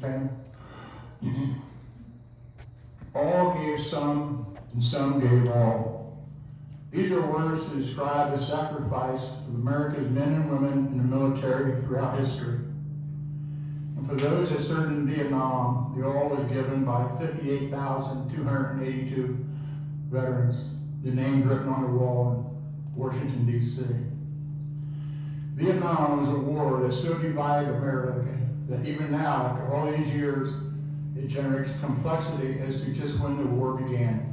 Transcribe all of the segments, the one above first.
Pam. All gave some, and some gave all. These are words to describe the sacrifice of America's men and women in the military throughout history. And for those that served in Vietnam, the all was given by 58,282 veterans, the names written on the wall in Washington, D.C. Vietnam was a war that so divided America that even now, after all these years, it generates complexity as to just when the war began.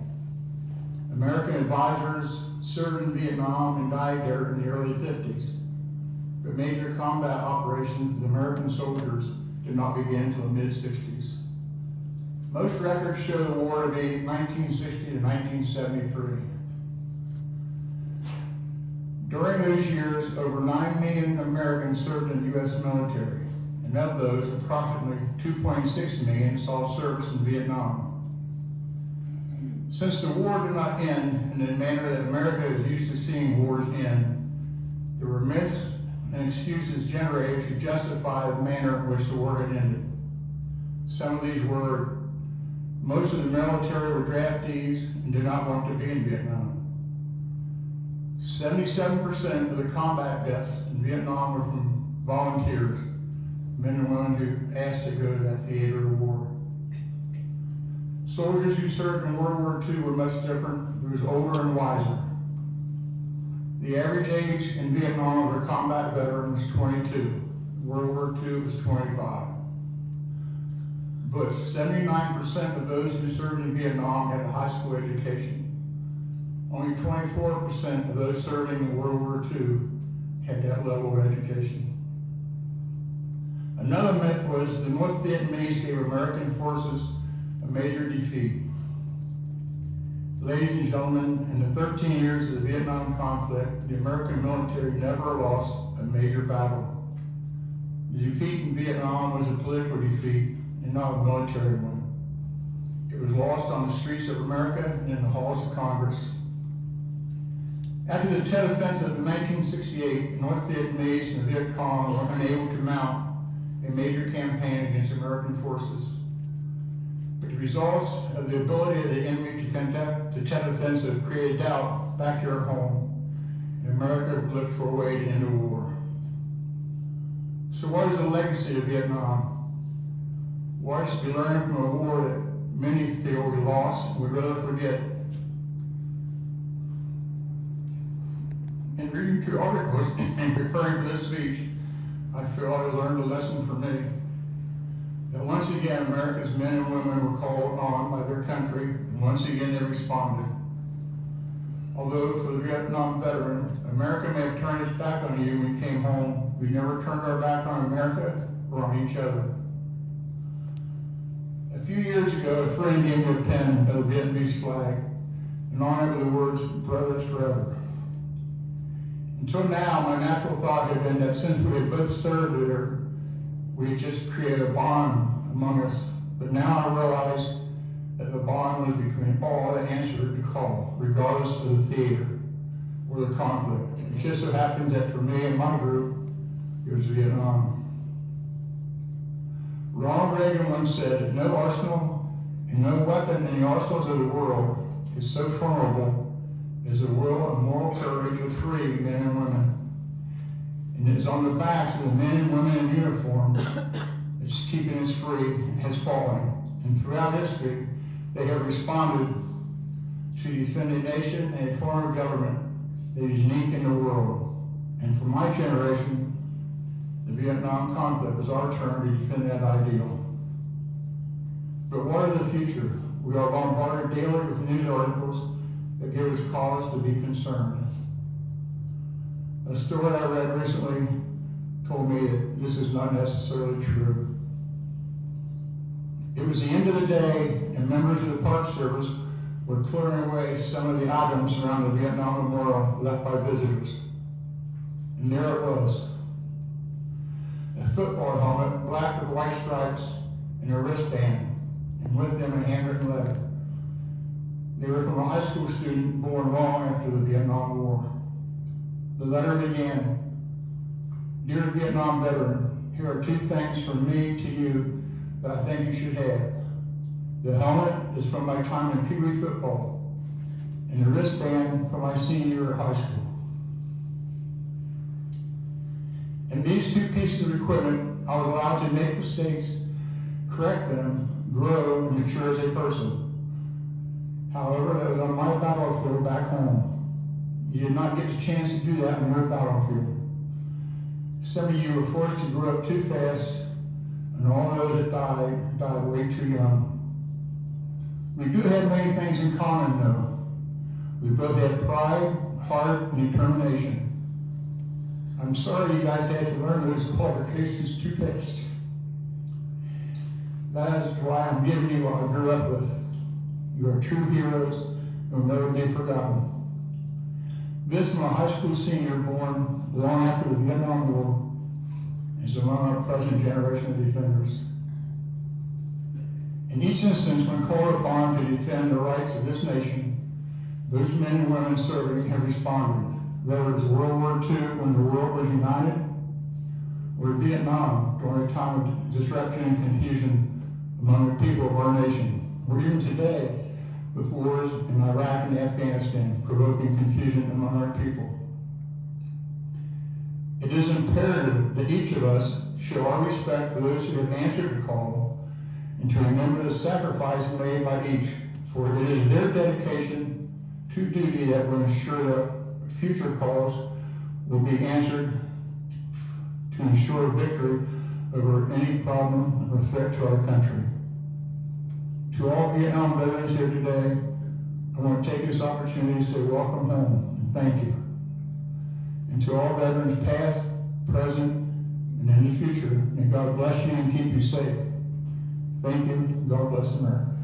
American advisors served in Vietnam and died there in the early 50s. But major combat operations with American soldiers did not begin until the mid-60s. Most records show the war to be 1960 to 1973. During those years, over 9 million Americans served in the U.S. military, and of those, approximately 2.6 million saw service in Vietnam. Since the war did not end in the manner that America is used to seeing wars end, there were myths and excuses generated to justify the manner in which the war had ended. Some of these were, most of the military were draftees and did not want to be in Vietnam. 77% of the combat deaths in Vietnam were from volunteers, men and women who asked to go to that theater of war. Soldiers who served in World War II were much different. It was older and wiser. The average age in Vietnam of a combat veteran was 22. World War II was 25. But 79% of those who served in Vietnam had a high school education. Only 24% of those serving in World War II had that level of education. Another myth was the North Vietnamese gave American forces a major defeat. Ladies and gentlemen, in the 13 years of the Vietnam conflict, the American military never lost a major battle. The defeat in Vietnam was a political defeat and not a military one. It was lost on the streets of America and in the halls of Congress. After the Tet Offensive of 1968, North Vietnamese and the Viet Cong were unable to mount a major campaign against American forces. But the results of the ability of the enemy to conduct the Tet Offensive created doubt back here at home, and America looked for a way to end the war. So what is the legacy of Vietnam? What is to be learned from a war that many feel we lost and would rather forget? In reading through articles and preparing for this speech, I feel I learned a lesson for me. That once again, America's men and women were called on by their country, and once again they responded. Although for the Vietnam veteran, America may have turned its back on you when we came home, we never turned our back on America or on each other. A few years ago, a friend gave me a pen of the Vietnamese flag in honor of the words, "Brothers Forever." Until now, my natural thought had been that since we had both served there, we had just created a bond among us. But now I realize that the bond was between all that answered the call, regardless of the theater or the conflict. It just so happens that for me and my group, it was Vietnam. Ronald Reagan once said that no arsenal and no weapon in the arsenals of the world is so formidable as the will and moral courage of free men and women. And it is on the backs of the men and women in uniform that's keeping us free has fallen. And throughout history, they have responded to defend a nation and a form of government that is unique in the world. And for my generation, the Vietnam conflict was our turn to defend that ideal. But what of the future? We are bombarded daily with news articles that give us cause to be concerned. A story I read recently told me that this is not necessarily true. It was the end of the day, and members of the Park Service were clearing away some of the items around the Vietnam Memorial left by visitors. And there it was. A football helmet, black with white stripes, and a wristband, and with them a handwritten letter. They were from a high school student born long after the Vietnam War. The letter began, "Dear Vietnam veteran, here are 2 things from me to you that I think you should have. The helmet is from my time in Pee Wee football, and the wristband from my senior year of high school. In these two pieces of equipment, I was allowed to make mistakes, correct them, grow, and mature as a person. However, that was on my battlefield back home. You did not get the chance to do that on your battlefield. Some of you were forced to grow up too fast, and all those that died way too young. We do have many things in common, though. We both had pride, heart, and determination. I'm sorry you guys had to learn those qualifications too fast. That is why I'm giving you what I grew up with. You are true heroes and will never be forgotten. This, my high school senior, born long after the Vietnam War, is among our present generation of defenders. In each instance, when called upon to defend the rights of this nation, those men and women serving have responded, whether it was World War II when the world was united, or Vietnam during a time of disruption and confusion among the people of our nation, or even today with wars in Iraq and Afghanistan provoking confusion among our people. It is imperative that each of us show our respect for those who have answered the call and to remember the sacrifice made by each, for it is their dedication to duty that will ensure that future calls will be answered to ensure victory over any problem or threat to our country. To all Vietnam veterans here today, I want to take this opportunity to say welcome home and thank you. And to all veterans past, present, and in the future, may God bless you and keep you safe. Thank you. God bless America.